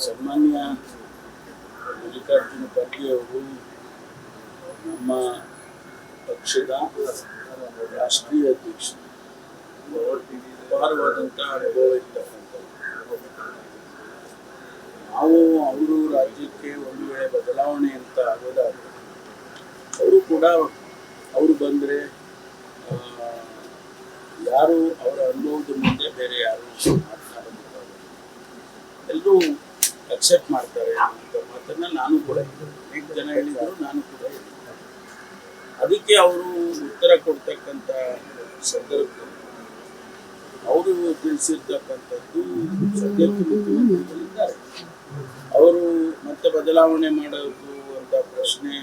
ಸನ್ಮಾನ್ಯ ಮಲ್ಲಿಕಾರ್ಜುನ ಖರ್ಗೆ ಅವರು ನಮ್ಮ ಪಕ್ಷದ ರಾಷ್ಟ್ರೀಯ ಅಧ್ಯಕ್ಷರು. ಅಪಾರವಾದಂತಹ ಅನುಭವ ಇರ್ತಕ್ಕಂಥದ್ದು. ನಾವು ಅವರು ರಾಜ್ಯಕ್ಕೆ ಒಂದು ವೇಳೆ ಬದಲಾವಣೆ ಅಂತ ಆಗೋದಾದ್ರೆ ಅವರು ಕೂಡ ಅವರು ಬಂದರೆ ಯಾರು ಅವರ ಅನುಭವದ ಮುಂದೆ ಬೇರೆ ಯಾರು ಮಾತನಾಡಬೇಕಾಗುತ್ತೆ, ಎಲ್ಲರೂ ಅಕ್ಸೆಪ್ಟ್ ಮಾಡ್ತಾರೆ ಅಂತ ಮಾತನ್ನ ನಾನು ಕೂಡ ಅನೇಕ ಜನ ಹೇಳಿದ್ರು, ನಾನು ಕೂಡ ಹೇಳಿದ್ದೆ. ಅದಕ್ಕೆ ಅವರು ಉತ್ತರ ಕೊಡ್ತಕ್ಕಂಥ ಸಂದರ್ಭದಲ್ಲಿ ಅವರು ತಿಳಿಸಿರ್ತಕ್ಕಂಥದ್ದು ಸದ್ಯಕ್ಕೆ ಮುಖ್ಯಮಂತ್ರಿಗಳಿದ್ದಾರೆ. ಅವರು ಮತ್ತೆ ಬದಲಾವಣೆ ಮಾಡೋದು ಅಂತ ಪ್ರಶ್ನೆ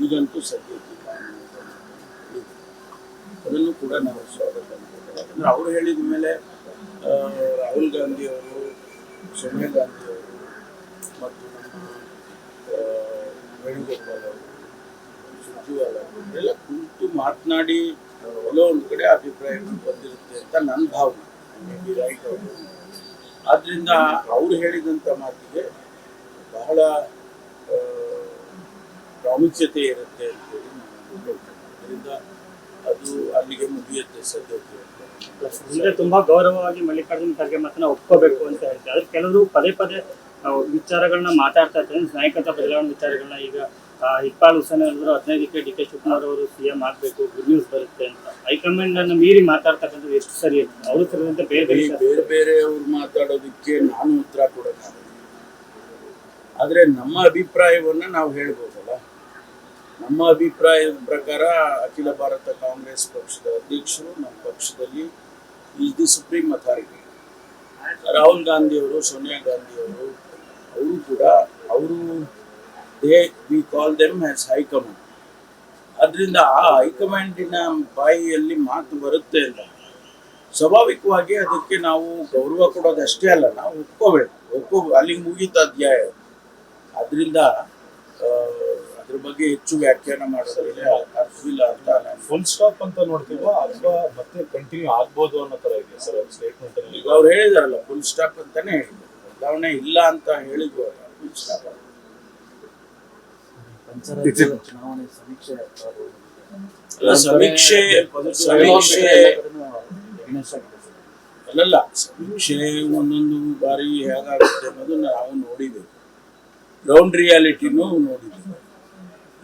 ಈಗಂತೂ ಸದ್ಯಕ್ಕಿಲ್ಲ. ಅದನ್ನು ಕೂಡ ನಾವು ಸ್ವಾಗತ ಮಾಡ್ತೇವೆ. ಯಾಕಂದರೆ ಅವರು ಹೇಳಿದ ಮೇಲೆ ರಾಹುಲ್ ಗಾಂಧಿ ಅವರು, ಸೋನಿಯಾ ಗಾಂಧಿ ಅವರು ಮತ್ತು ನಮ್ಮ ವೇಣುಗೋಪಾಲ್ ಅವರು, ಸುರ್ಜೇವಾಲಾ ಅವರು ಎಲ್ಲ ಕುರಿತು ಮಾತನಾಡಿ ಎಲ್ಲೋ ಒಂದು ಕಡೆ ಅಭಿಪ್ರಾಯ ಬಂದಿರುತ್ತೆ ಅಂತ ನನ್ನ ಭಾವನೆ. ರೈಟ್ ಅವರು ಆದ್ದರಿಂದ ಅವರು ಹೇಳಿದಂಥ ಮಾತಿಗೆ ಬಹಳ ಪ್ರಾಮುಖ್ಯತೆ ಇರುತ್ತೆ ಅಂತೇಳಿ ನಾನು ಅದರಿಂದ ಅದು ಅಲ್ಲಿಗೆ ಮುಗಿಯುತ್ತೆ ಸದ್ಯಕ್ಕೆ. ಅಂದ್ರೆ ತುಂಬಾ ಗೌರವವಾಗಿ ಮಲ್ಲಿಕಾರ್ಜುನ ಖರ್ಗೆ ಮಾತನ್ನ ಒಪ್ಕೋಬೇಕು ಅಂತ ಹೇಳ್ತಾರೆ. ಆದ್ರೆ ಕೆಲವರು ಪದೇ ಪದೇ ವಿಚಾರಗಳನ್ನ ಮಾತಾಡ್ತಾ ಇರ್ತಾರೆ, ನಾಯಕತ್ವ ಬದಲಾವಣೆ ವಿಚಾರಗಳನ್ನ. ಈಗ ಇಕ್ಬಾಲ್ ಹುಸೇನ್ ಹೇಳಿದ್ರು 15ಕ್ಕೆ ಡಿ.ಕೆ. ಶಿವಕುಮಾರ್ ಅವರು ಸಿಎಂ ಆಗ್ಬೇಕು, ಗುಡ್ ನ್ಯೂಸ್ ಬರುತ್ತೆ ಅಂತ. ಹೈಕಮಾಂಡ್ ಅನ್ನು ಮೀರಿ ಮಾತಾಡ್ತಕ್ಕಂಥದ್ದು ಎಷ್ಟು ಸರಿ ಇರುತ್ತೆ? ಅವರು ಸೇರಿದಂತೆ ಬೇರೆ ಬೇರೆ ಅವ್ರು ಮಾತಾಡೋದಕ್ಕೆ ನಾನು ಉತ್ತರ ಕೊಡೋಕ್ಕಾಗಲ್ಲ. ಆದರೆ ನಮ್ಮ ಅಭಿಪ್ರಾಯವನ್ನ ನಾವು ಹೇಳ್ಬೋದಲ್ಲ. ನಮ್ಮ ಅಭಿಪ್ರಾಯದ ಪ್ರಕಾರ ಅಖಿಲ ಭಾರತ ಕಾಂಗ್ರೆಸ್ ಪಕ್ಷದ ಅಧ್ಯಕ್ಷರು ನಮ್ಮ ಪಕ್ಷದಲ್ಲಿ is the supreme authority. Rahul Gandhi ಅವರು, ಸೋನಿಯಾ ಗಾಂಧಿ ಅವರು, ಅವರು ಕೂಡ we call them as high command. ಅದರಿಂದ ಆ ಹೈಕಮಾಂಡಿನ ಬಾಯಿಯಲ್ಲಿ ಮಾತು ಬರುತ್ತೆ ಅಂತ ಸ್ವಾಭಾವಿಕವಾಗಿ ಅದಕ್ಕೆ ನಾವು ಗೌರವ ಕೊಡೋದಷ್ಟೇ ಅಲ್ಲ, ನಾವು ಒಪ್ಕೋಬೇಕು. ಅಲ್ಲಿಗೆ ಮುಗೀತ ಅಧ್ಯಾಯ. ಅದರಿಂದ ಅದ್ರ ಬಗ್ಗೆ ಹೆಚ್ಚು ವ್ಯಾಖ್ಯಾನ ಮಾಡೋದ್ರಲ್ಲಿ ಅರ್ಥವಿಲ್ಲ ಅಂತ ನಾನು ಫುಲ್ ಸ್ಟಾಪ್ ಅಂತ ನೋಡ್ತೀವಾ ಅಥವಾ ಮತ್ತೆ ಕಂಟಿನ್ಯೂ ಆಗ್ಬೋದು ಅನ್ನೋ ತರ ಇದೆ ಸರ್ ಸ್ಟೇಟ್ಮೆಂಟ್ ಅಲ್ಲಿ? ಈಗ ಅವ್ರು ಹೇಳಿದಾರಲ್ಲ, ಫುಲ್ ಸ್ಟಾಪ್ ಅಂತಾನೆ ಹೇಳಿದ್ರು. ಬದಲಾವಣೆ ಇಲ್ಲ ಅಂತ ಹೇಳಿದ್ರು, ಫುಲ್ ಸ್ಟಾಪ್. ಚುನಾವಣೆ ಸಮೀಕ್ಷೆ ಅಲ್ಲಲ್ಲ, ಸಮೀಕ್ಷೆ ಒಂದೊಂದು ಬಾರಿ ಹೇಗಾಗುತ್ತೆ ಅನ್ನೋದು ನಾವು ನೋಡಿದ್ದೇವೆ. ಗ್ರೌಂಡ್ ರಿಯಾಲಿಟಿನೂ ನೋಡಿದ್ದೇವೆ.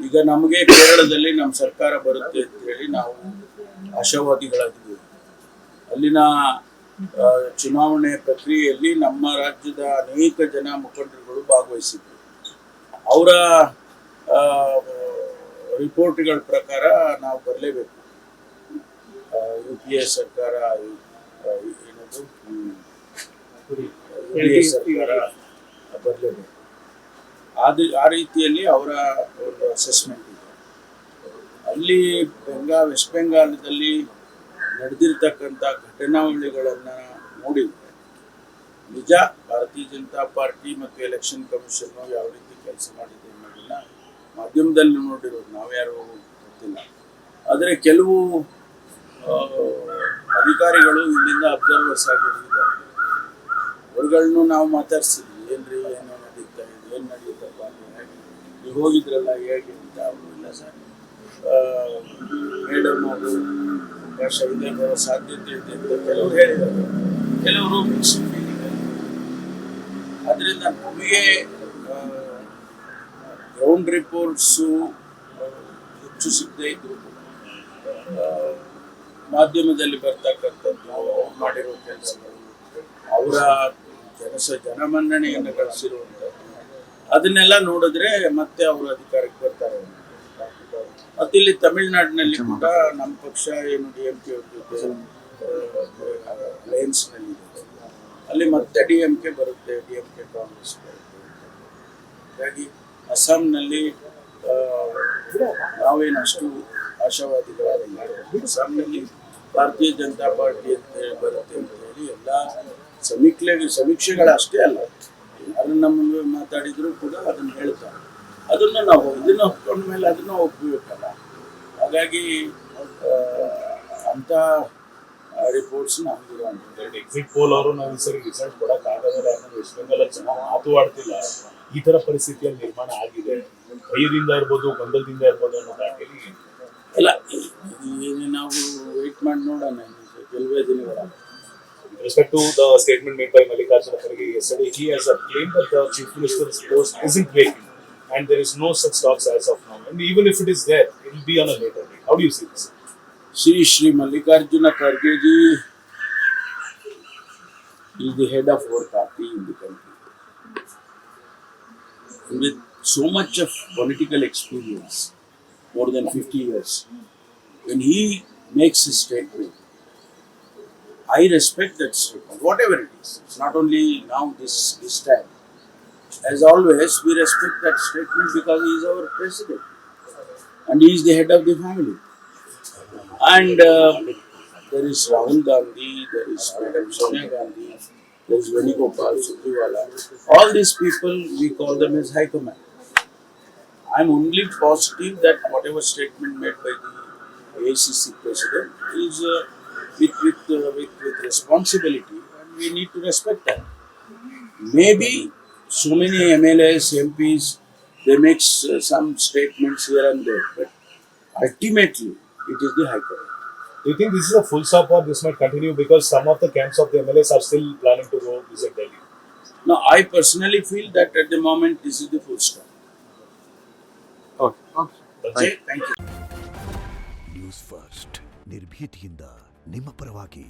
ಈಗ ನಮಗೆ ಕೇರಳದಲ್ಲಿ ನಮ್ಮ ಸರ್ಕಾರ ಬರುತ್ತೆ ಅಂತ ಹೇಳಿ ನಾವು ಆಶಾವಾದಿಗಳಾಗಿದ್ದೇವೆ. ಅಲ್ಲಿನ ಚುನಾವಣೆ ಪ್ರಕ್ರಿಯೆಯಲ್ಲಿ ನಮ್ಮ ರಾಜ್ಯದ ಅನೇಕ ಜನ ಮುಖಂಡರುಗಳು ಭಾಗವಹಿಸಿದ್ರು. ಅವರ ರಿಪೋರ್ಟ್ಗಳ ಪ್ರಕಾರ ನಾವು ಬರಲೇಬೇಕು. UPA ಸರ್ಕಾರ ಏನದು ಸರ್ಕಾರ ಬರಲೇಬೇಕು. ಆ ರೀತಿಯಲ್ಲಿ ಅವರ ಒಂದು ಅಸೆಸ್ಮೆಂಟ್ ಇದೆ. ಅಲ್ಲಿ ವೆಸ್ಟ್ ಬೆಂಗಾಲದಲ್ಲಿ ನಡೆದಿರ್ತಕ್ಕಂಥ ಘಟನಾವಳಿಗಳನ್ನು ನೋಡಿದರೆ ನಿಜ ಭಾರತೀಯ ಜನತಾ ಪಾರ್ಟಿ ಮತ್ತು ಎಲೆಕ್ಷನ್ ಕಮಿಷನ್ನು ಯಾವ ರೀತಿ ಕೆಲಸ ಮಾಡಿದೆ ಅನ್ನೋದನ್ನ ಮಾಧ್ಯಮದಲ್ಲಿ ನೋಡಿರೋದು, ನಾವ್ಯಾರು ಗೊತ್ತಿಲ್ಲ. ಆದರೆ ಕೆಲವು ಅಧಿಕಾರಿಗಳು ಇಲ್ಲಿಂದ ಅಬ್ಸರ್ವರ್ಸ್ ಆಗಿ ಹೋಗಿದ್ದಾರೆ. ಅವ್ರುಗಳನ್ನು ನಾವು ಮಾತಾಡ್ಸಿದ್ವಿ, ಏನ್ರಿ ಏನೋ ನಡೀತಾ ಇದೆ, ಏನು ನಡೆಯುತ್ತಪ್ಪ, ನೀವು ಹೋಗಿದ್ರಲ್ಲ ಹೇಗೆ ಅಂತ. ಅವರು ಇಲ್ಲ ಸರ್, ಮೇಡಮ್ ಅವರು ಅವಕಾಶ ಇದೆ, ಬರೋ ಸಾಧ್ಯತೆ ಇದೆ ಅಂತ ಕೆಲವರು ಹೇಳಿದ್ದಾರೆ. ಕೆಲವರು ಮಿಕ್ಸ್ಡ್ ಫೀಲಿಂಗ್. ಅದರಿಂದ ನಮಗೆ ಗ್ರೌಂಡ್ ರಿಪೋರ್ಟ್ಸು ಹೆಚ್ಚು ಸಿಗದೇ ಇದ್ರು ಮಾಧ್ಯಮದಲ್ಲಿ ಬರ್ತಕ್ಕಂಥದ್ದು, ಅವ್ರು ಮಾಡಿರೋ ಕೆಲಸಗಳು, ಅವರ ಜನಮನ್ನಣೆಯನ್ನು ಗಳಿಸಿರುವಂಥದ್ದು, ಅದನ್ನೆಲ್ಲ ನೋಡಿದ್ರೆ ಮತ್ತೆ ಅವರು ಅಧಿಕಾರಕ್ಕೆ ಬರ್ತಾರೆ. ಮತ್ತು ಇಲ್ಲಿ ತಮಿಳುನಾಡಿನಲ್ಲಿ ಕೂಡ ನಮ್ಮ ಪಕ್ಷ ಏನು DMK ಅವ್ರ ಜೊತೆ ಅಲಯನ್ಸ್ನಲ್ಲಿ ಇದೆ, ಅಲ್ಲಿ ಮತ್ತೆ DMK ಬರುತ್ತೆ, DMK ಕಾಂಗ್ರೆಸ್ ಬರುತ್ತೆ. ಹಾಗಾಗಿ ಅಸ್ಸಾಂನಲ್ಲಿ ನಾವೇನು ಅಷ್ಟು ಆಶಾವಾದಿಗಳಾಗಿಲ್ಲ. ಅಸ್ಸಾಂನಲ್ಲಿ ಭಾರತೀಯ ಜನತಾ ಪಾರ್ಟಿ ಅಂತ ಬರುತ್ತೆ ಅಂತ ಹೇಳಿ ಎಲ್ಲ ಸಮೀಕ್ಷೆಗಳಷ್ಟೇ ಅಲ್ಲ, ಯಾರು ನಮ್ಮ ಮಾತಾಡಿದ್ರು ಕೂಡ ಅದನ್ನು ಹೇಳ್ತಾರೆ. ಅದನ್ನು ನಾವು ಇದನ್ನು ಒಪ್ಕೊಂಡ ಮೇಲೆ ಅದನ್ನು ಒಪ್ಪಬೇಕಲ್ಲ. ಹಾಗಾಗಿ ಅಂಥ ರಿಪೋರ್ಟ್ಸ್ ನಮಗಿರುವಂಥದ್ದು. ಎಕ್ಸಿಟ್ ಪೋಲ್ ಅವರು ನಾವು ಈ ಸರಿ ರಿಸಲ್ಟ್ ಕೊಡಕ್ ಆಗೋದಿಲ್ಲ ಯಾಕಂದ್ರೆ ವೆಸ್ಟ್ ಬೆಂಗಾಲ್ ಅಲ್ಲಿ ಚೆನ್ನಾಗಿ ಮಾತು ಆಡ್ತಿಲ್ಲ, ಈ ತರ ಪರಿಸ್ಥಿತಿಯಲ್ಲಿ ನಿರ್ಮಾಣ ಆಗಿದೆ, ಭಯದಿಂದ ಇರ್ಬೋದು, ಗೊಂದಲದಿಂದ ಇರ್ಬೋದು ಅನ್ನೋ ದಾಟಿಯಲ್ಲಿ ಅಲ್ಲ, ಈಗ ನಾವು ವೆಯ್ಟ್ ಮಾಡಿ ನೋಡೋಣ ಕೆಲವೇ ದಿನಗಳ. with respect to the statement made by Mallikarjuna Kharge yesterday, he has claimed that the Chief Minister's post isn't vacant and there is no such talks as of now. And even if it is there, it will be on a later date. How do you see this? Shri Mallikarjuna Kharge ji is the head of our party in the country. With so much of political experience, more than 50 years, when he makes a statement, I respect that statement, whatever it is. It's not only now this time. As always, we respect that statement because he is our president and he is the head of the family. And there is Rahul Gandhi, there is Madam Sonia Gandhi, there is Venugopal Surjewala. All these people, we call them as High Command. I am only positive that whatever statement made by the AICC president is with responsibility, and we need to respect that. Maybe so many MLAs, MPs, they make some statements here and there, but ultimately it is the High Command. Do you think this is a full stop or this might continue because some of the camps of the MLAs are still planning to go visit Delhi? Now, I personally feel that at the moment this is the full stop. That's it. Thank you. News first ನಿರ್ಭೀತಿಯಿಂದ ನಿಮ್ಮ ಪರವಾಗಿ.